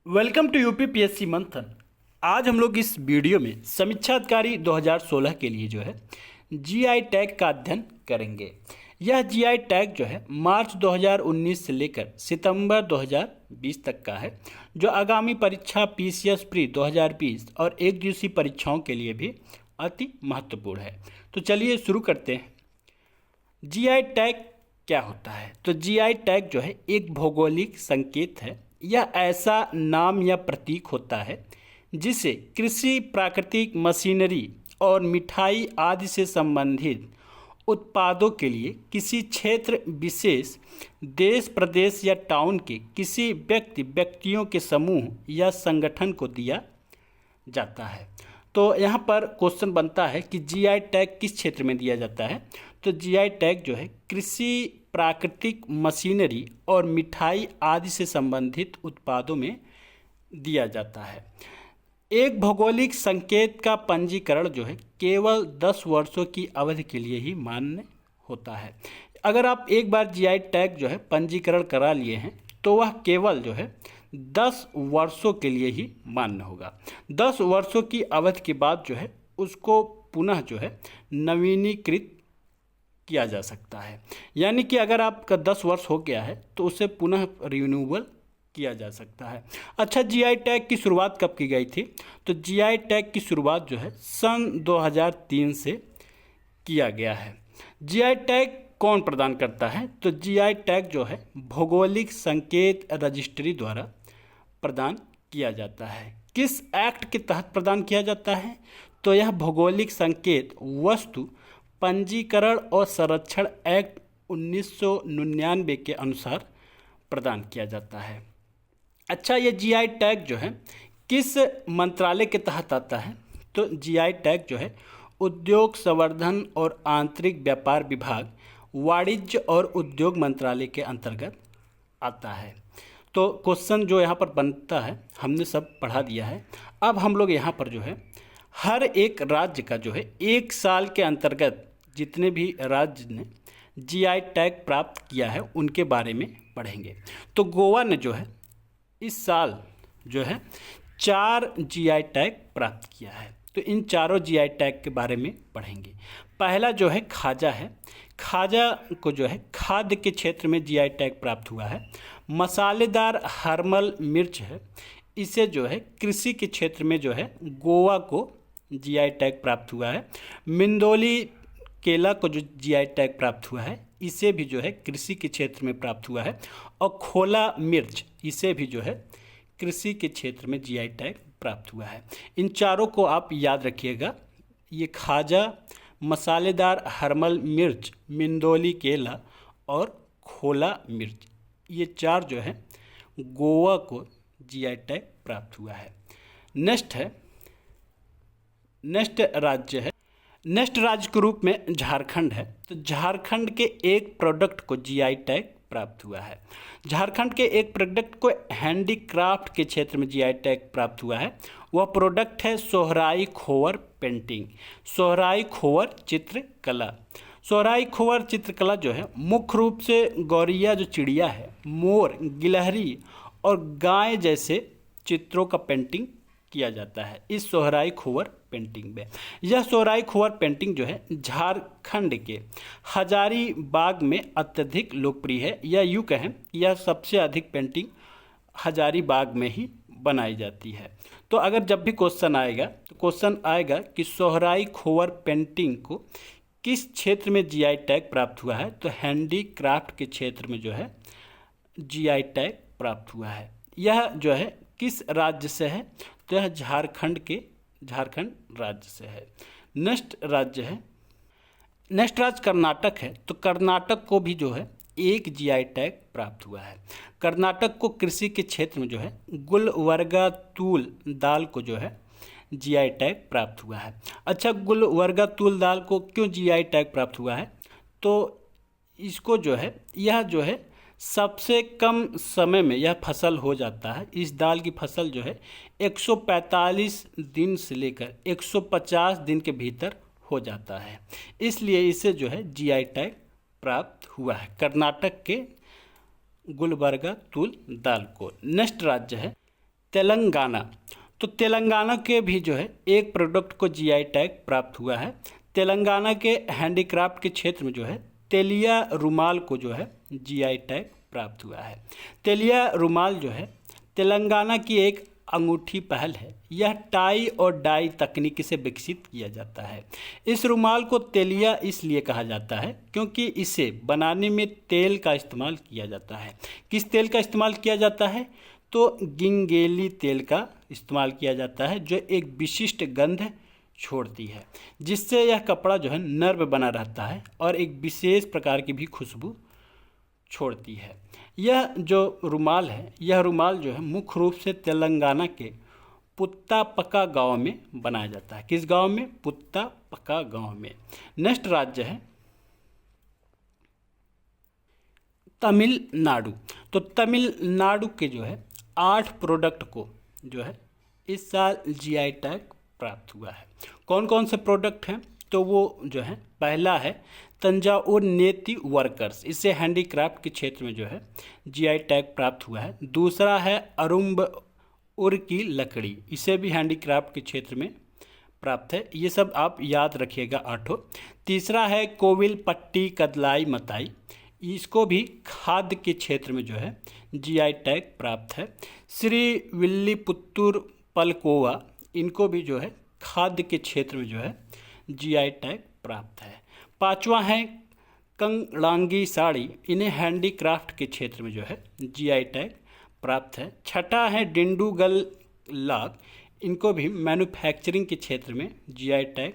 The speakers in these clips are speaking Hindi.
वेलकम टू यूपी पीएससी मंथन। आज हम लोग इस वीडियो में समीक्षा अधिकारी 2016 के लिए जो है जीआई टैग का अध्ययन करेंगे। यह जीआई टैग जो है मार्च 2019 से लेकर सितंबर 2020 तक का है, जो आगामी परीक्षा पीसीएस प्री 2020 और एक दिवसीय परीक्षाओं के लिए भी अति महत्वपूर्ण है। तो चलिए शुरू करते हैं। जीआई टैग क्या होता है? तो जीआई टैग जो है एक भौगोलिक संकेत है। यह ऐसा नाम या प्रतीक होता है जिसे कृषि, प्राकृतिक मशीनरी और मिठाई आदि से संबंधित उत्पादों के लिए किसी क्षेत्र विशेष, देश, प्रदेश या टाउन के किसी व्यक्तियों के समूह या संगठन को दिया जाता है। तो यहाँ पर क्वेश्चन बनता है कि जीआई टैग किस क्षेत्र में दिया जाता है? तो जीआई टैग जो है कृषि, प्राकृतिक मशीनरी और मिठाई आदि से संबंधित उत्पादों में दिया जाता है। एक भौगोलिक संकेत का पंजीकरण जो है केवल 10 वर्षों की अवधि के लिए ही मान्य होता है। अगर आप एक बार जीआई टैग जो है पंजीकरण करा लिए हैं तो वह केवल जो है 10 वर्षों के लिए ही मान्य होगा। 10 वर्षों की अवधि के बाद जो है उसको पुनः जो है नवीनीकृत किया जा सकता है। यानी कि अगर आपका 10 वर्ष हो गया है तो उसे पुनः रिन्यूअल किया जा सकता है। अच्छा, जीआई टैग की शुरुआत कब की गई थी? तो जीआई टैग की शुरुआत जो है सन 2003 से किया गया है। जीआई टैग कौन प्रदान करता है? तो जीआई टैग जो है भौगोलिक संकेत रजिस्ट्री द्वारा प्रदान किया जाता है। किस एक्ट के तहत प्रदान किया जाता है? तो यह भौगोलिक संकेत वस्तु पंजीकरण और संरक्षण एक्ट 1999 के अनुसार प्रदान किया जाता है। अच्छा, ये जीआई टैग जो है किस मंत्रालय के तहत आता है? तो जीआई टैग जो है उद्योग, संवर्धन और आंतरिक व्यापार विभाग, वाणिज्य और उद्योग मंत्रालय के अंतर्गत आता है। तो क्वेश्चन जो यहाँ पर बनता है हमने सब पढ़ा दिया है। अब हम लोग यहाँ पर जो है हर एक राज्य का जो है एक साल के अंतर्गत जितने भी राज्य ने जीआई टैग प्राप्त किया है उनके बारे में पढ़ेंगे। तो गोवा ने जो है इस साल जो है 4 जीआई टैग प्राप्त किया है। तो इन चारों जीआई टैग के बारे में पढ़ेंगे। पहला जो है खाजा है। खाजा को जो है खाद्य के क्षेत्र में जीआई टैग प्राप्त हुआ है। मसालेदार हर्मल मिर्च है, इसे जो है कृषि के क्षेत्र में जो है गोवा को जीआई टैग प्राप्त हुआ है। मिंदोली केला को जो जीआई टैग प्राप्त हुआ है इसे भी जो है कृषि के क्षेत्र में प्राप्त हुआ है। और खोला मिर्च इसे भी जो है कृषि के क्षेत्र में जीआई टैग प्राप्त हुआ है। इन चारों को आप याद रखिएगा। ये खाजा, मसालेदार हर्मल मिर्च, मिंदोली केला और खोला मिर्च, ये 4 जो है गोवा को जीआई टैग प्राप्त हुआ है। नेक्स्ट राज्य के रूप में झारखंड है। तो झारखंड के एक प्रोडक्ट को जीआई टैग प्राप्त हुआ है। झारखंड के एक प्रोडक्ट को हैंडीक्राफ्ट के क्षेत्र में जीआई टैग प्राप्त हुआ है। वह प्रोडक्ट है सोहराई खोवर पेंटिंग, सोहराई खोवर चित्रकला। सोहराई खोवर चित्रकला जो है मुख्य रूप से गौरैया जो चिड़िया है, मोर, गिलहरी और गाय जैसे चित्रों का पेंटिंग किया जाता है इस सोहराई खोवर पेंटिंग में। यह सोहराई खोवर पेंटिंग जो है झारखंड के हजारीबाग में अत्यधिक लोकप्रिय है। या यूँ कहें यह सबसे अधिक पेंटिंग हजारीबाग में ही बनाई जाती है। तो अगर जब भी क्वेश्चन आएगा तो क्वेश्चन आएगा कि सोहराई खोवर पेंटिंग को किस क्षेत्र में जीआई टैग प्राप्त हुआ है? तो हैंडीक्राफ्ट के क्षेत्र में जो है जीआई टैग प्राप्त हुआ है। यह जो है किस राज्य से है? तो यह झारखंड राज्य से है। नेक्स्ट राज्य कर्नाटक है। तो कर्नाटक को भी जो है एक जीआई टैग प्राप्त हुआ है। कर्नाटक को कृषि के क्षेत्र में जो है गुलवर्गा तूल दाल को जो है जीआई टैग प्राप्त हुआ है। अच्छा, गुलवर्गा तूल दाल को क्यों जीआई टैग प्राप्त हुआ है? तो इसको जो है यह जो है सबसे कम समय में यह फसल हो जाता है। इस दाल की फसल जो है 145 दिन से लेकर 150 दिन के भीतर हो जाता है, इसलिए इसे जो है जीआई टैग प्राप्त हुआ है कर्नाटक के गुलबर्गा तूल दाल को। नेक्स्ट राज्य है तेलंगाना, तो तेलंगाना के भी जो है एक प्रोडक्ट को जीआई टैग प्राप्त हुआ है। तेलंगाना के हैंडीक्राफ्ट के क्षेत्र में जो है तेलिया रुमाल को जो है जीआई टैग प्राप्त हुआ है। तेलिया रुमाल जो है तेलंगाना की एक अंगूठी पहल है। यह टाई और डाई तकनीक से विकसित किया जाता है। इस रुमाल को तेलिया इसलिए कहा जाता है क्योंकि इसे बनाने में तेल का इस्तेमाल किया जाता है। किस तेल का इस्तेमाल किया जाता है? तो गिंगेली तेल का इस्तेमाल किया जाता है, जो एक विशिष्ट गंध छोड़ती है, जिससे यह कपड़ा जो है नर्म बना रहता है और एक विशेष प्रकार की भी खुशबू छोड़ती है। यह जो रुमाल है, यह रुमाल जो है मुख्य रूप से तेलंगाना के पुत्तापका गांव में बनाया जाता है। किस गांव में? पुत्तापका गांव में। नेक्स्ट राज्य है तमिलनाडु। तो तमिलनाडु के जो है 8 प्रोडक्ट को जो है इस साल जीआई टैग प्राप्त हुआ है। कौन कौन से प्रोडक्ट हैं? तो वो जो है पहला है तंजावुर नेति वर्कर्स, इससे हैंडीक्राफ्ट के क्षेत्र में जो है जीआई टैग प्राप्त हुआ है। दूसरा है अरुम्बउर की लकड़ी, इसे भी हैंडीक्राफ्ट के क्षेत्र में प्राप्त है। ये सब आप याद रखिएगा 8। तीसरा है कोविलपट्टी कदलाई मताई, इसको भी खाद्य के क्षेत्र में जो है जीआई टैग प्राप्त है। श्री विल्लीपुत्तूर पलकोवा, इनको भी जो है खाद्य के क्षेत्र में जो है जीआई टैग प्राप्त है। पांचवा है कंगलांगी साड़ी, इन्हें हैंडीक्राफ्ट के क्षेत्र में जो है जीआई टैग प्राप्त है। छठा है डिंडूगल लाग, इनको भी मैन्युफैक्चरिंग के क्षेत्र में जीआई टैग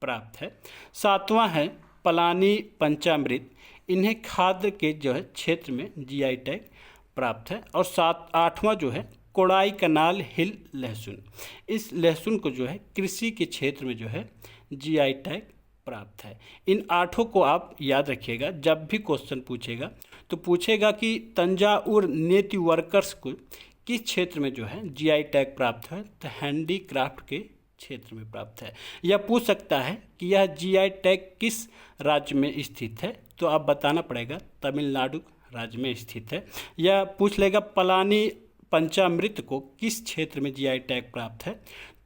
प्राप्त है। सातवां है पलानी पंचामृत, इन्हें खाद्य के जो है क्षेत्र में जीआई टैग प्राप्त है। और आठवां जो है कोडाई कनाल हिल लहसुन, इस लहसुन को जो है कृषि के क्षेत्र में जो है जीआई टैग प्राप्त है। इन 8 को आप याद रखिएगा, जब भी क्वेश्चन पूछेगा तो पूछेगा कि तंजावुर नेति वर्कर्स को किस क्षेत्र में जो है जीआई टैग प्राप्त है, तो हैंडीक्राफ्ट के क्षेत्र में प्राप्त है। यह पूछ सकता है कि यह जीआई टैग किस राज्य में स्थित है, तो आप बताना पड़ेगा तमिलनाडु राज्य में स्थित है। यह पूछ लेगा पलानी पंचामृत को किस क्षेत्र में जीआई टैग प्राप्त है,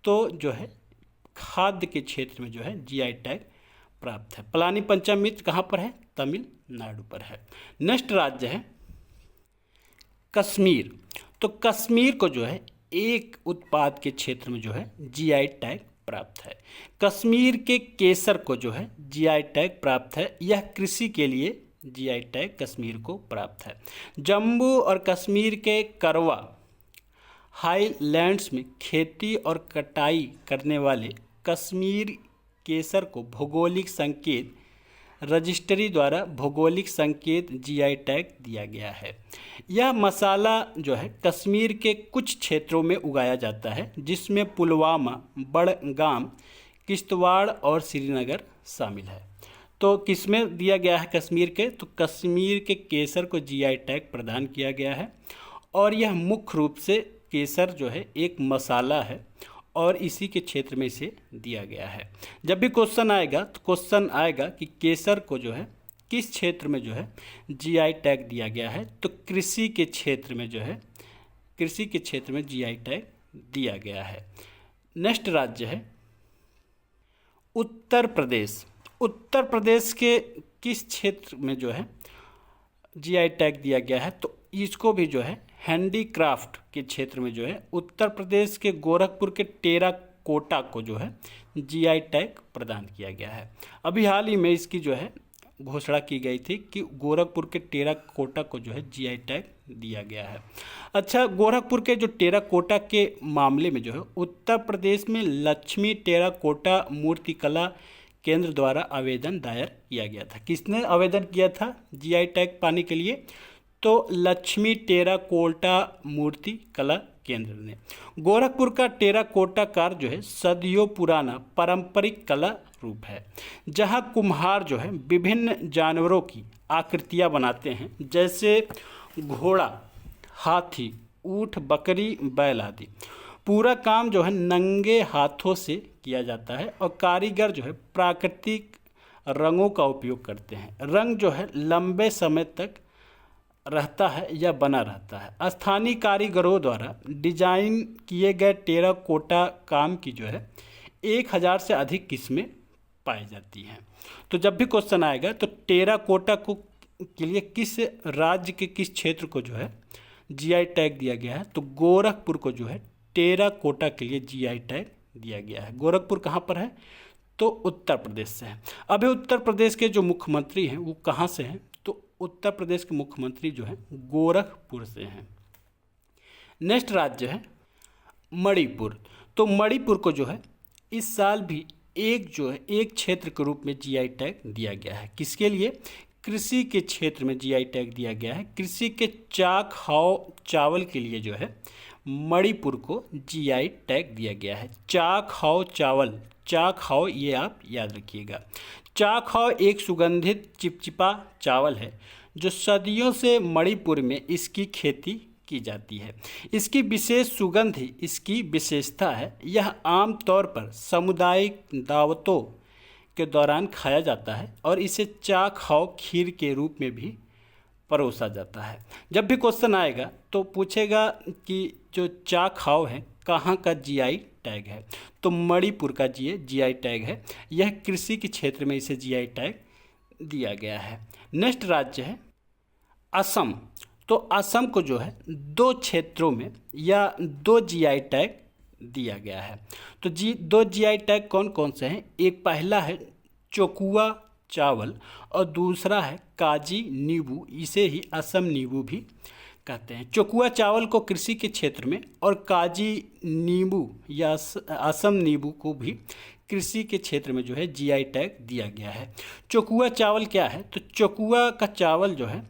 तो जो है खाद्य के क्षेत्र में जो है जीआई टैग प्राप्त है। पलानी पंचामृत कहाँ पर है? तमिलनाडु पर है। नेक्स्ट राज्य है कश्मीर। तो कश्मीर को जो है एक उत्पाद के क्षेत्र में जो है जीआई टैग प्राप्त है। कश्मीर के केसर को जो है जीआई टैग प्राप्त है। यह कृषि के लिए जीआई टैग कश्मीर को प्राप्त है। जम्मू और कश्मीर के करवा हाईलैंड्स में खेती और कटाई करने वाले कश्मीर केसर को भौगोलिक संकेत रजिस्ट्री द्वारा भौगोलिक संकेत जीआई टैग दिया गया है। यह मसाला जो है कश्मीर के कुछ क्षेत्रों में उगाया जाता है, जिसमें पुलवामा, बड़गाम, किश्तवाड़ और श्रीनगर शामिल है। तो किसमें दिया गया है कश्मीर के? तो कश्मीर के केसर को जीआई टैग प्रदान किया गया है। और यह मुख्य रूप से केसर जो है एक मसाला है और इसी के क्षेत्र में इसे दिया गया है। जब भी क्वेश्चन आएगा तो क्वेश्चन आएगा कि केसर को जो है किस क्षेत्र में जो है जीआई टैग दिया गया है, तो कृषि के क्षेत्र में जो है कृषि के क्षेत्र में जीआई टैग दिया गया है। नेक्स्ट राज्य है उत्तर प्रदेश। उत्तर प्रदेश के किस क्षेत्र में जो है जीआई टैग दिया गया है, तो इसको भी जो है हैंडीक्राफ्ट के क्षेत्र में जो है उत्तर प्रदेश के गोरखपुर के टेराकोटा को जो है जीआई टैग प्रदान किया गया है। अभी हाल ही में इसकी जो है घोषणा की गई थी कि गोरखपुर के टेराकोटा को जो है जीआई टैग दिया गया है। अच्छा, गोरखपुर के जो टेराकोटा के मामले में जो है उत्तर प्रदेश में लक्ष्मी टेराकोटा मूर्तिकला केंद्र द्वारा आवेदन दायर किया गया था। किसने आवेदन किया था जीआई टैग पाने के लिए? तो लक्ष्मी टेराकोटा मूर्ति कला केंद्र ने। गोरखपुर का टेराकोटा कार्य जो है सदियों पुराना पारंपरिक कला रूप है, जहां कुम्हार जो है विभिन्न जानवरों की आकृतियां बनाते हैं, जैसे घोड़ा, हाथी, ऊंट, बकरी, बैल आदि। पूरा काम जो है नंगे हाथों से किया जाता है और कारीगर जो है प्राकृतिक रंगों का उपयोग करते हैं। रंग जो है लंबे समय तक रहता है या बना रहता है। स्थानीय कारीगरों द्वारा डिजाइन किए गए टेराकोटा काम की जो है 1000 से अधिक किस्में पाई जाती हैं। तो जब भी क्वेश्चन आएगा तो टेराकोटा को के लिए किस राज्य के किस क्षेत्र को जो है जीआई टैग दिया गया है, तो गोरखपुर को जो है टेराकोटा के लिए जीआई टैग दिया गया है। गोरखपुर कहाँ पर है, तो उत्तर प्रदेश से है। अभी उत्तर प्रदेश के जो मुख्यमंत्री हैं वो कहाँ से हैं, तो उत्तर प्रदेश के मुख्यमंत्री जो हैं गोरखपुर से हैं। नेक्स्ट राज्य है मणिपुर। तो मणिपुर को जो है इस साल भी एक क्षेत्र के रूप में जीआई टैग दिया गया है। किसके लिए, कृषि के क्षेत्र में जीआई टैग दिया गया है। कृषि के चाक-हाव चावल के लिए जो है मणिपुर को जीआई टैग दिया गया है। चाक-हाव चावल, चाक-हाव ये आप याद रखिएगा। चाक-हाव एक सुगंधित चिपचिपा चावल है जो सदियों से मणिपुर में इसकी खेती की जाती है। इसकी विशेष सुगंध ही इसकी विशेषता है। यह आमतौर पर सामुदायिक दावतों के दौरान खाया जाता है और इसे चाक-हाव खीर के रूप में भी परोसा जाता है। जब भी क्वेश्चन आएगा तो पूछेगा कि जो चाक-हाव है कहाँ का जीआई टैग है, तो मणिपुर का जीआई टैग है। यह कृषि के क्षेत्र में इसे जीआई टैग दिया गया है। नेक्स्ट राज्य है असम। तो असम को जो है 2 क्षेत्रों में या 2 जीआई टैग दिया गया है। तो 2 जीआई टैग कौन कौन से हैं, एक पहला है चोकुआ चावल और दूसरा है काजी नींबू, इसे ही असम नींबू भी कहते हैं। चोकुआ चावल को कृषि के क्षेत्र में और काजी नींबू या असम नींबू को भी कृषि के क्षेत्र में जो है जीआई टैग दिया गया है। चोकुआ चावल क्या है, तो चोकुआ का चावल जो है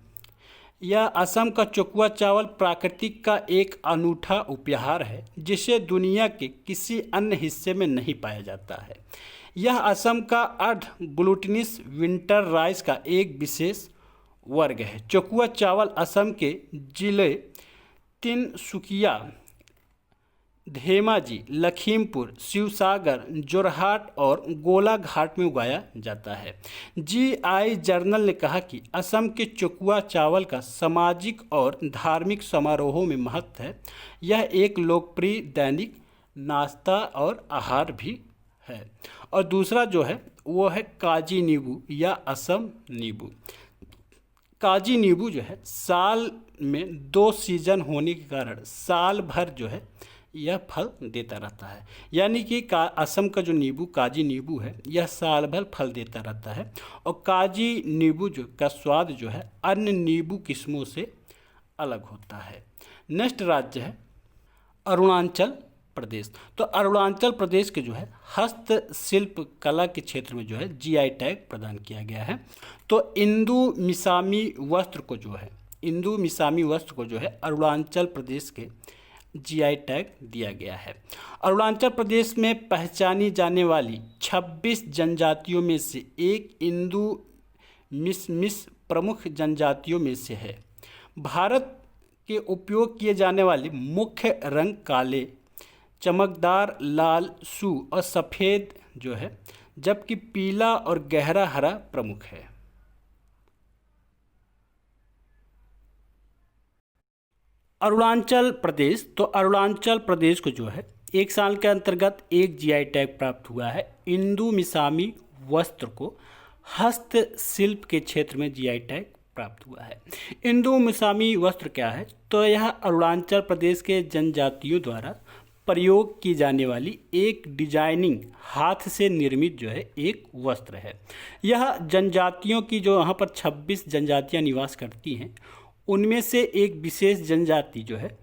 यह असम का चोकुआ चावल प्राकृतिक का एक अनूठा उपहार है जिसे दुनिया के किसी अन्य हिस्से में नहीं पाया जाता है। यह असम का अर्ध ग्लूटिनस विंटर राइस का एक विशेष वर्ग है। चोकुआ चावल असम के जिले तिनसुकिया, धेमाजी, लखीमपुर, शिवसागर, जोरहाट और गोलाघाट में उगाया जाता है। जीआई जर्नल ने कहा कि असम के चोकुआ चावल का सामाजिक और धार्मिक समारोहों में महत्व है। यह एक लोकप्रिय दैनिक नाश्ता और आहार भी है। और दूसरा जो है वो है काजी नींबू या असम नींबू। काजी नींबू जो है साल में 2 सीजन होने के कारण साल भर जो है यह फल देता रहता है। यानी कि असम का जो नींबू काजी नींबू है यह साल भर फल देता रहता है। और काजी नींबू जो का स्वाद जो है अन्य नींबू किस्मों से अलग होता है। नेक्स्ट राज्य है अरुणाचल प्रदेश। तो अरुणाचल प्रदेश के जो है हस्तशिल्प कला के क्षेत्र में जो है जीआई टैग प्रदान किया गया है। तो इंदु मिसामी वस्त्र को जो है अरुणाचल प्रदेश के जीआई टैग दिया गया है। अरुणाचल प्रदेश में पहचानी जाने वाली 26 जनजातियों में से एक इंदु मिस प्रमुख जनजातियों में से है। भारत के उपयोग किए जाने वाले मुख्य रंग काले, चमकदार लाल, सू और सफ़ेद जो है, जबकि पीला और गहरा हरा प्रमुख है। अरुणाचल प्रदेश। तो अरुणाचल प्रदेश को जो है 1 साल के अंतर्गत एक जीआई टैग प्राप्त हुआ है। इंदु मिसामी वस्त्र को हस्तशिल्प के क्षेत्र में जीआई टैग प्राप्त हुआ है। इंदु मिसामी वस्त्र क्या है, तो यह अरुणाचल प्रदेश के जनजातियों द्वारा प्रयोग की जाने वाली एक डिजाइनिंग हाथ से निर्मित जो है एक वस्त्र है। यह जनजातियों की जो यहाँ पर 26 जनजातियाँ निवास करती हैं उनमें से एक विशेष जनजाति जो है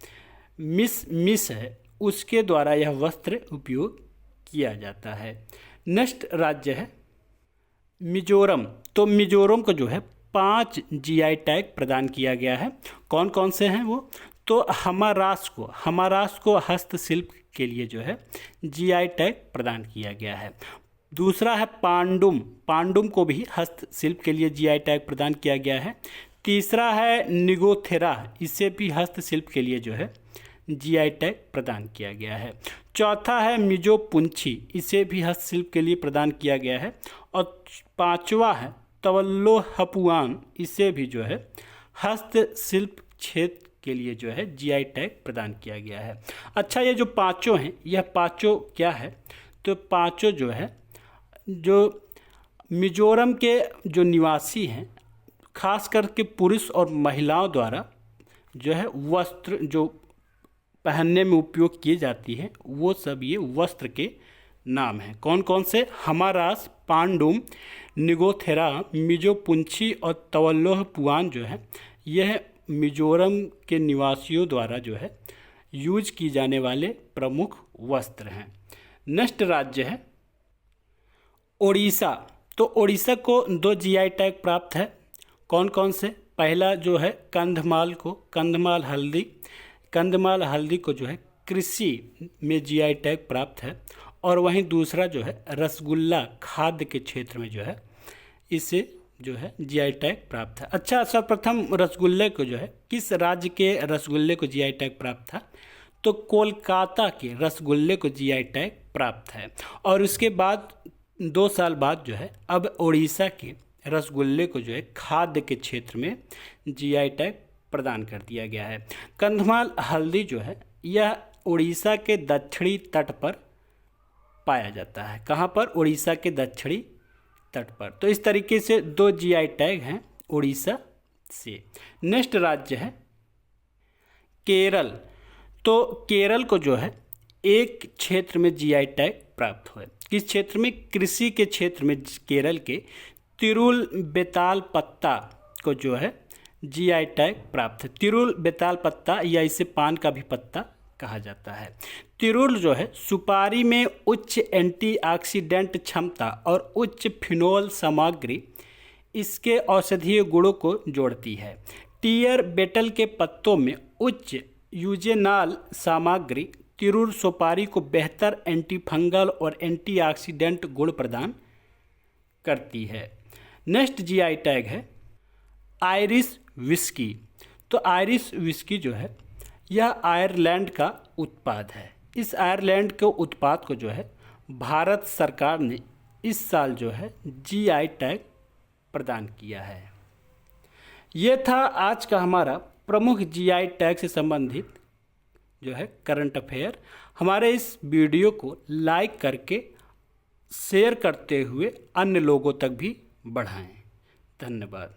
मिस है, उसके द्वारा यह वस्त्र उपयोग किया जाता है। नेक्स्ट राज्य है मिजोरम। तो मिजोरम को जो है 5 जीआई टैग प्रदान किया गया है। कौन कौन से हैं वो, तो हमारास को हस्तशिल्प के लिए जो है जीआई टैग प्रदान किया गया है। दूसरा है पांडुम को भी हस्तशिल्प के लिए जीआई टैग प्रदान किया गया है। तीसरा है निगोथेरा, इसे भी हस्तशिल्प के लिए जो है जीआई टैग प्रदान किया गया है। चौथा है मिजो पुंछी, इसे भी हस्तशिल्प के लिए प्रदान किया गया है। और 5वां है तवल्लो हपुआन, इसे भी जो है हस्तशिल्प क्षेत्र के लिए जो है जीआई टैग प्रदान किया गया है। अच्छा, ये जो पांचों हैं, यह पांचों क्या है? तो पांचों जो है, जो मिजोरम के जो निवासी हैं, खास करके पुरुष और महिलाओं द्वारा जो है वस्त्र जो पहनने में उपयोग किए जाती है, वो सब ये वस्त्र के नाम हैं। कौन कौन से? हमारास, पांडुम, निगोथेरा, मिजो पुंछी और तवल्लोह पुआन जो है, यह मिजोरम के निवासियों द्वारा जो है यूज की जाने वाले प्रमुख वस्त्र हैं। नेक्स्ट राज्य है ओडिशा। तो ओडिशा को 2 जीआई टैग प्राप्त है। कौन कौन से? पहला जो है कंधमाल को, कंधमाल हल्दी को जो है कृषि में जीआई टैग प्राप्त है। और वहीं दूसरा जो है रसगुल्ला, खाद्य के क्षेत्र में जो है इसे जो है जीआई टैग प्राप्त है। अच्छा, सर्वप्रथम रसगुल्ले को जो है, किस राज्य के रसगुल्ले को जीआई टैग प्राप्त था? तो कोलकाता के रसगुल्ले को जीआई टैग प्राप्त है। और उसके बाद 2 साल बाद जो है अब ओडिशा के रसगुल्ले को जो है खाद्य के क्षेत्र में जीआई टैग प्रदान कर दिया गया है। कंधमाल हल्दी जो है यह उड़ीसा के दक्षिणी तट पर पाया जाता है। कहाँ पर? उड़ीसा के दक्षिणी तट पर। तो इस तरीके से 2 जीआई टैग हैं उड़ीसा से। नेक्स्ट राज्य है केरल। तो केरल को जो है एक क्षेत्र में जीआई टैग प्राप्त हुआ है। किस क्षेत्र में? कृषि के क्षेत्र में केरल के तिरुल बेताल पत्ता को जो है जीआई टैग प्राप्त है। तिरुल बेताल पत्ता, या इसे पान का भी पत्ता कहा जाता है। तिरुल जो है सुपारी में उच्च एंटीऑक्सीडेंट क्षमता और उच्च फिनोल सामग्री इसके औषधीय गुणों को जोड़ती है। टियर बेटल के पत्तों में उच्च यूजेनाल सामग्री तिरुल सुपारी को बेहतर एंटीफंगल और एंटीऑक्सीडेंट गुण प्रदान करती है। नेक्स्ट जीआई टैग है आयरिश विस्की। तो आयरिश विस्की जो है यह आयरलैंड का उत्पाद है। इस आयरलैंड के उत्पाद को जो है भारत सरकार ने इस साल जो है जीआई टैग प्रदान किया है। ये था आज का हमारा प्रमुख जीआई टैग से संबंधित जो है करंट अफेयर। हमारे इस वीडियो को लाइक करके शेयर करते हुए अन्य लोगों तक भी बढ़ाएं। धन्यवाद।